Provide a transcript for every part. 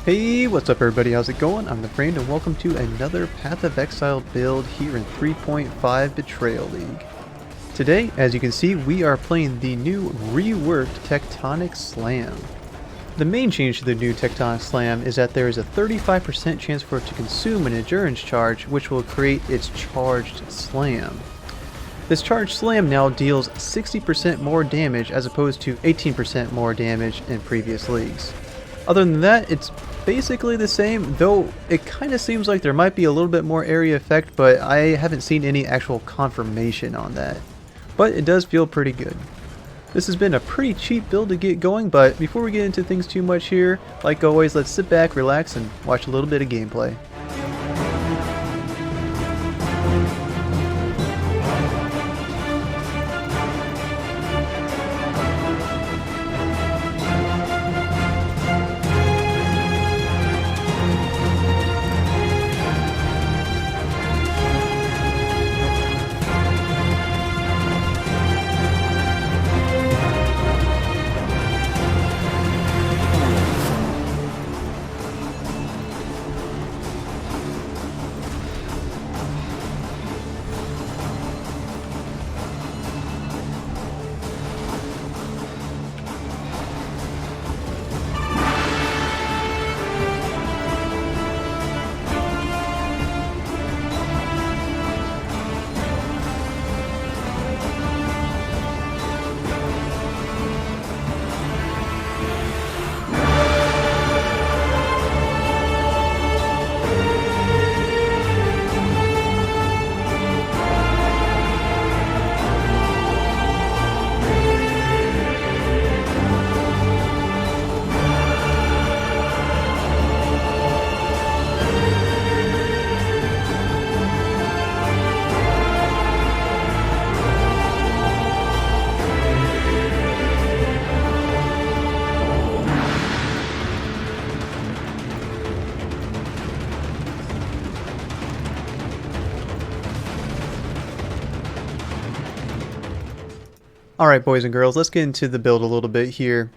Hey, what's up everybody, how's it going? I'm the Friend and welcome to another Path of Exile build here in 3.5 Betrayal League. Today, as you can see, we are playing the new reworked Tectonic Slam. The main change to the new Tectonic Slam is that there is a 35% chance for it to consume an endurance charge, which will create its charged slam. This charged slam now deals 60% more damage as opposed to 18% more damage in previous leagues. Other than that, it's basically the same, though it kind of seems like there might be a little bit more area effect, but I haven't seen any actual confirmation on that. But it does feel pretty good. This has been a pretty cheap build to get going, but before we get into things too much here, like always, let's sit back, relax, and watch a little bit of gameplay. Alright boys and girls, let's get into the build a little bit here.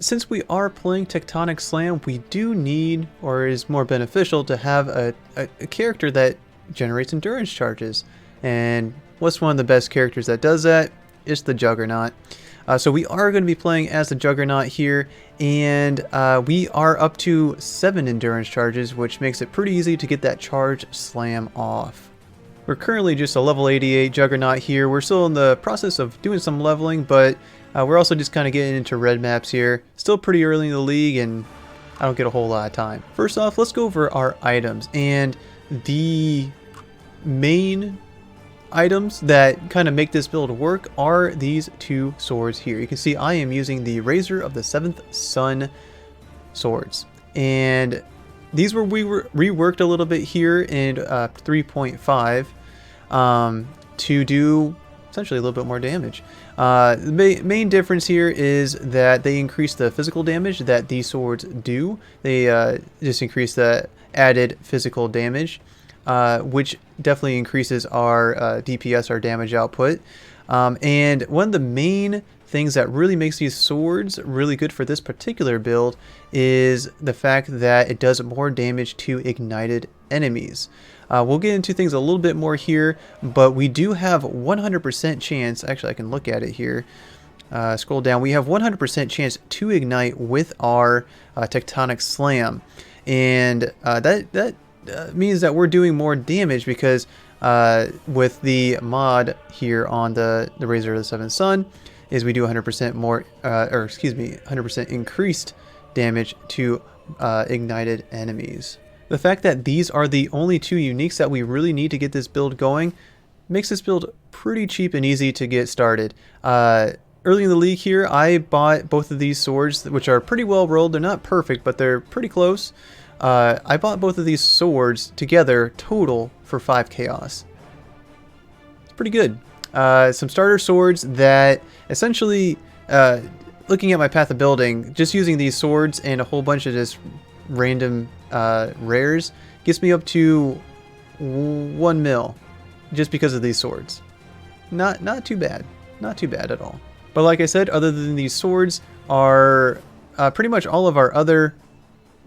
Since we are playing Tectonic Slam, we do need, or is more beneficial, to have a character that generates endurance charges. And what's one of the best characters that does that? It's the Juggernaut. So we are going to be playing as the Juggernaut here, and we are up to 7 endurance charges, which makes it pretty easy to get that charged slam off. We're currently just a level 88 Juggernaut here. We're still in the process of doing some leveling, but we're also just kind of getting into red maps here. Still pretty early in the league, and I don't get a whole lot of time. First off, let's go over our items. And the main items that kind of make this build work are these 2 swords here. You can see I am using the Razor of the 7th Sun swords. And these were reworked a little bit here in 3.5 to do essentially a little bit more damage. The main difference here is that they increase the physical damage that these swords do. They just increase the added physical damage, which definitely increases our DPS, our damage output. And one of the main things that really makes these swords really good for this particular build is the fact that it does more damage to ignited enemies. We'll get into things a little bit more here, but we do have 100% chance, actually I can look at it here, scroll down, we have 100% chance to ignite with our Tectonic Slam, and that means that we're doing more damage because with the mod here on the Razor of the 7th Sun, is we do 100% more, 100% increased damage to ignited enemies. The fact that these are the only 2 uniques that we really need to get this build going makes this build pretty cheap and easy to get started. Early in the league here, I bought both of these swords, which are pretty well rolled. They're not perfect, but they're pretty close. I bought both of these swords together total for 5 chaos. It's pretty good. Some starter swords that essentially, looking at my path of building, just using these swords and a whole bunch of just random rares gets me up to 1 mil just because of these swords. Not too bad. Not too bad at all. But like I said, other than these swords are pretty much all of our other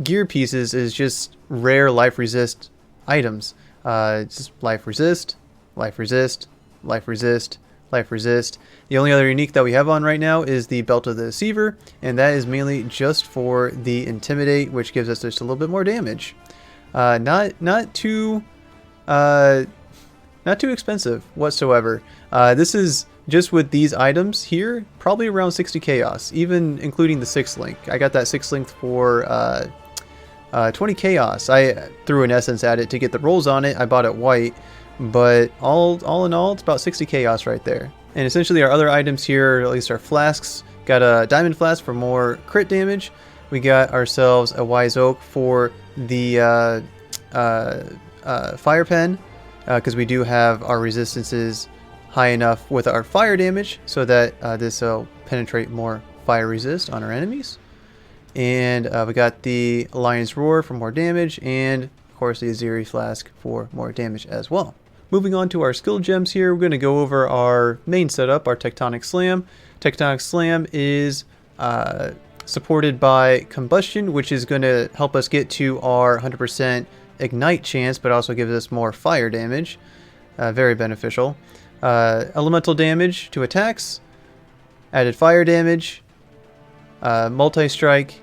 gear pieces is just rare life resist items. It's just life resist, life resist, life resist, life resist. The only other unique that we have on right now is the Belt of the Deceiver, and that is mainly just for the Intimidate, which gives us just a little bit more damage. Not too expensive whatsoever. This is just with these items here, probably around 60 chaos, even including the 6 link. I got that 6 link for 20 chaos. I threw an essence at it to get the rolls on it. I bought it white, but all in all, it's about 60 chaos right there. And essentially our other items here, or at least our flasks, got a diamond flask for more crit damage. We got ourselves a wise oak for the fire pen, because we do have our resistances high enough with our fire damage so that this will penetrate more fire resist on our enemies. And we got the Lion's Roar for more damage, and of course the Aziri Flask for more damage as well. Moving on to our skill gems here, we're going to go over our main setup, our Tectonic Slam. Tectonic Slam is supported by Combustion, which is going to help us get to our 100% ignite chance, but also gives us more fire damage. Very beneficial. Elemental damage to attacks, added fire damage, multi-strike,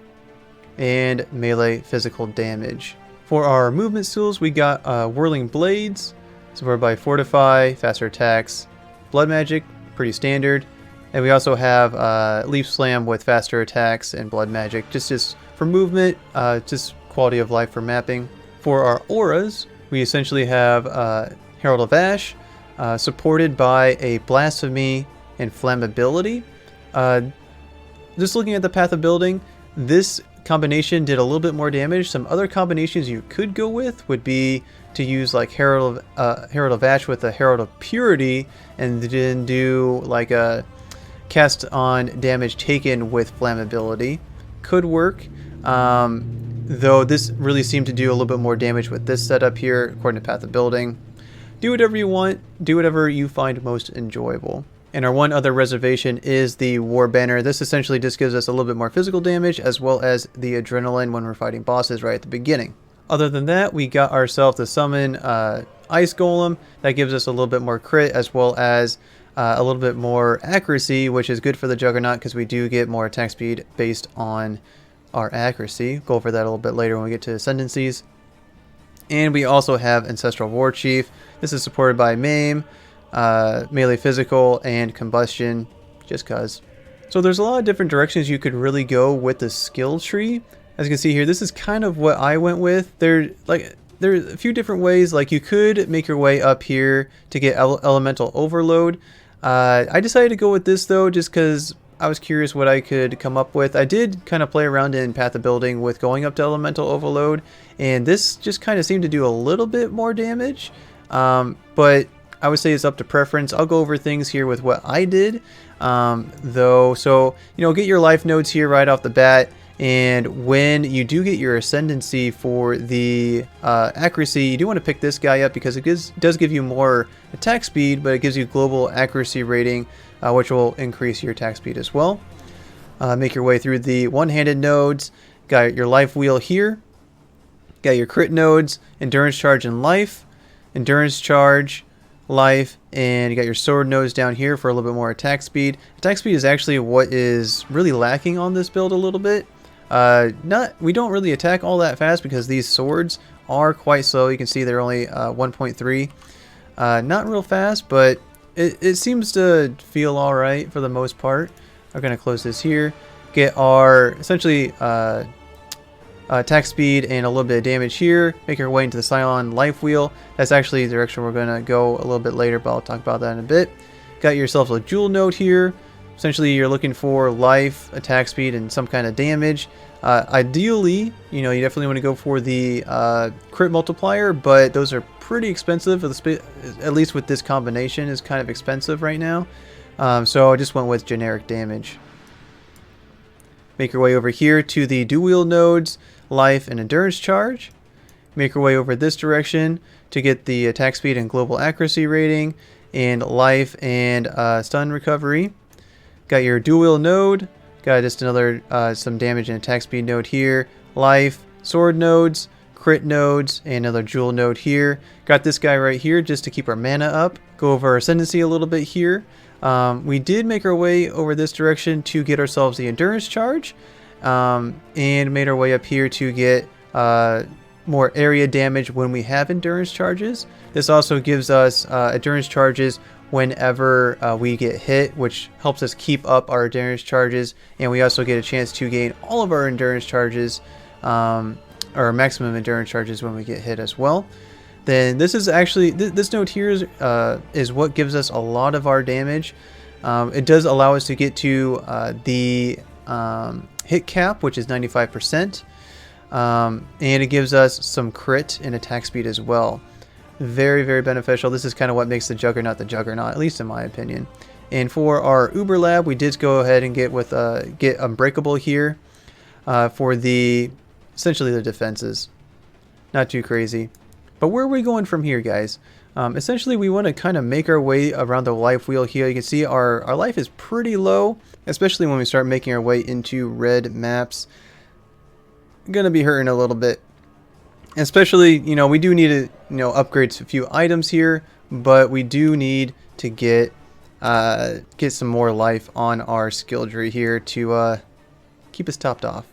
and melee physical damage. For our movement skills, we got Whirling Blades, supported by Fortify, faster attacks, Blood Magic, pretty standard. And we also have Leaf Slam with faster attacks and Blood Magic, just for movement, just quality of life for mapping. For our auras, we essentially have Herald of Ash, supported by a Blasphemy and Flammability. Just looking at the path of building, this combination did a little bit more damage. Some other combinations you could go with would be to use like Herald of Ash with a Herald of Purity, and then do like a cast on damage taken with Flammability. Could work, though this really seemed to do a little bit more damage with this setup here, according to path of building. Do whatever you want, do whatever you find most enjoyable. And our one other reservation is the War Banner. This essentially just gives us a little bit more physical damage, as well as the adrenaline when we're fighting bosses right at the beginning. Other than that, we got ourselves the Summon Ice Golem. That gives us a little bit more crit, as well as a little bit more accuracy, which is good for the Juggernaut because we do get more attack speed based on our accuracy. Go over that a little bit later when we get to Ascendancies. And we also have Ancestral War Chief. This is supported by Maim, melee physical, and combustion, just cuz. So there's a lot of different directions you could really go with the skill tree. As you can see here, this is kind of what I went with. There's a few different ways. Like, you could make your way up here to get elemental overload. I decided to go with this though, just because I was curious what I could come up with. I did kind of play around in Path of Building with going up to elemental overload, and this just kind of seemed to do a little bit more damage. But I would say it's up to preference. I'll go over things here with what I did, though. So, get your life nodes here right off the bat. And when you do get your ascendancy for the accuracy, you do want to pick this guy up because it does give you more attack speed, but it gives you global accuracy rating, which will increase your attack speed as well. Make your way through the one-handed nodes. Got your life wheel here. Got your crit nodes, endurance charge and life. Endurance charge, life, and you got your sword nodes down here for a little bit more attack speed. Attack speed is actually what is really lacking on this build a little bit. We don't really attack all that fast because these swords are quite slow. You can see they're only 1.3. Not real fast, but it seems to feel alright for the most part. I'm going to close this here. Get our essentially attack speed and a little bit of damage here. Make our way into the Cylon life wheel. That's actually the direction we're going to go a little bit later, but I'll talk about that in a bit. Got yourself a jewel node here. Essentially, you're looking for life, attack speed, and some kind of damage. Ideally, you definitely want to go for the crit multiplier, but those are pretty expensive. At least with this combination, is kind of expensive right now. So I just went with generic damage. Make your way over here to the dual wheel nodes, life and endurance charge. Make your way over this direction to get the attack speed and global accuracy rating, and life and stun recovery. Got your dual wheel node. Got just another some damage and attack speed node here. Life, sword nodes, crit nodes, and another jewel node here. Got this guy right here just to keep our mana up. Go over our ascendancy a little bit here. We did make our way over this direction to get ourselves the endurance charge, and made our way up here to get more area damage when we have endurance charges. This also gives us endurance charges whenever we get hit, which helps us keep up our endurance charges, and we also get a chance to gain all of our endurance charges, or maximum endurance charges when we get hit as well. Then this is actually, this node here is what gives us a lot of our damage. It does allow us to get to the hit cap, which is 95%, and it gives us some crit and attack speed as well. Very, very beneficial. This is kind of what makes the Juggernaut, at least in my opinion. And for our Uber Lab, we did go ahead and get Unbreakable here for essentially the defenses. Not too crazy. But where are we going from here, guys? Essentially, we want to kind of make our way around the life wheel here. You can see our life is pretty low, especially when we start making our way into red maps. Gonna be hurting a little bit. Especially, we do need to, upgrade a few items here, but we do need to get some more life on our skill tree here to keep us topped off.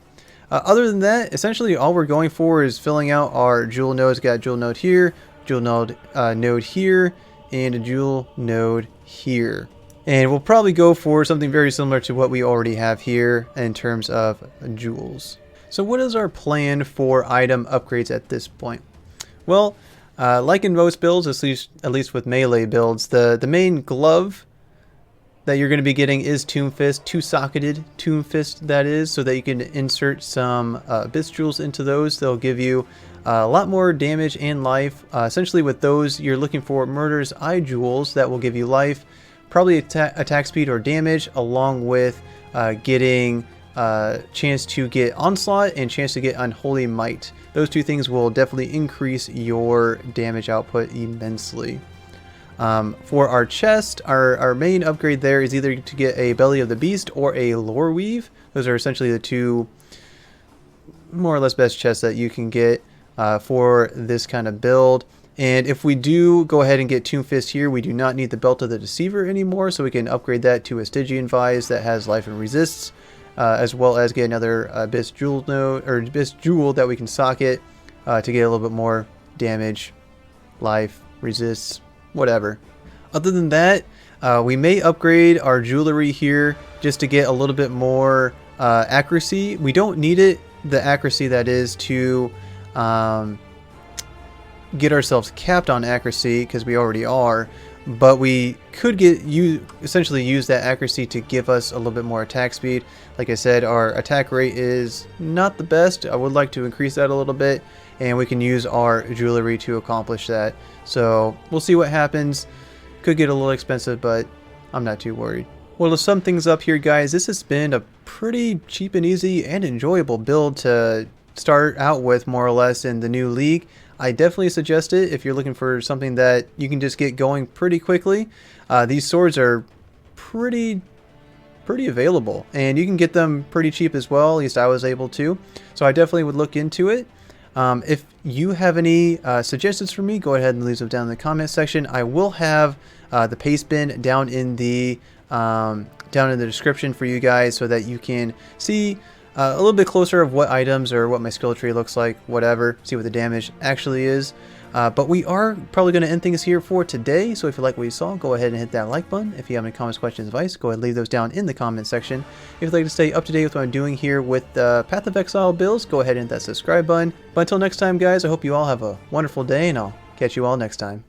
Other than that, essentially all we're going for is filling out our jewel nodes. Got a jewel node here, jewel node here, and a jewel node here. And we'll probably go for something very similar to what we already have here in terms of jewels. So what is our plan for item upgrades at this point? Well, like in most builds, at least with melee builds, the main glove that you're going to be getting is Tomb Fist, two-socketed Tomb Fist that is, so that you can insert some Abyss Jewels into those. They'll give you a lot more damage and life. Essentially with those, you're looking for Murder's Eye Jewels that will give you life, probably attack speed or damage, along with getting chance to get Onslaught and chance to get Unholy Might. Those two things will definitely increase your damage output immensely. For our chest, our main upgrade there is either to get a Belly of the Beast or a Lore Weave. Those are essentially the two more or less best chests that you can get for this kind of build. And if we do go ahead and get Tomb Fist here, we do not need the Belt of the Deceiver anymore, so we can upgrade that to a Stygian Vise that has life and resists. As well as get another Abyss Jewel node, or Abyss Jewel that we can socket to get a little bit more damage, life, resists, whatever. Other than that, we may upgrade our jewelry here just to get a little bit more accuracy. We don't need it, the accuracy that is, to get ourselves capped on accuracy, because we already are. But we could essentially use that accuracy to give us a little bit more attack speed. Like I said, our attack rate is not the best. I would like to increase that a little bit, and we can use our jewelry to accomplish that. So we'll see what happens. Could get a little expensive, but I'm not too worried. Well, to sum things up here, guys, this has been a pretty cheap and easy and enjoyable build to start out with, more or less, in the new league. I definitely suggest it if you're looking for something that you can just get going pretty quickly. These swords are pretty available, and you can get them pretty cheap as well. At least I was able to. So I definitely would look into it. If you have any suggestions for me, go ahead and leave them down in the comment section. I will have the paste bin down in the description for you guys, so that you can see a little bit closer of what items or what my skill tree looks like, whatever, see what the damage actually is. But we are probably going to end things here for today, so if you like what you saw, go ahead and hit that like button. If you have any comments, questions, advice, go ahead and leave those down in the comment section. If you'd like to stay up to date with what I'm doing here with Path of Exile builds, go ahead and hit that subscribe button. But until next time, guys, I hope you all have a wonderful day, and I'll catch you all next time.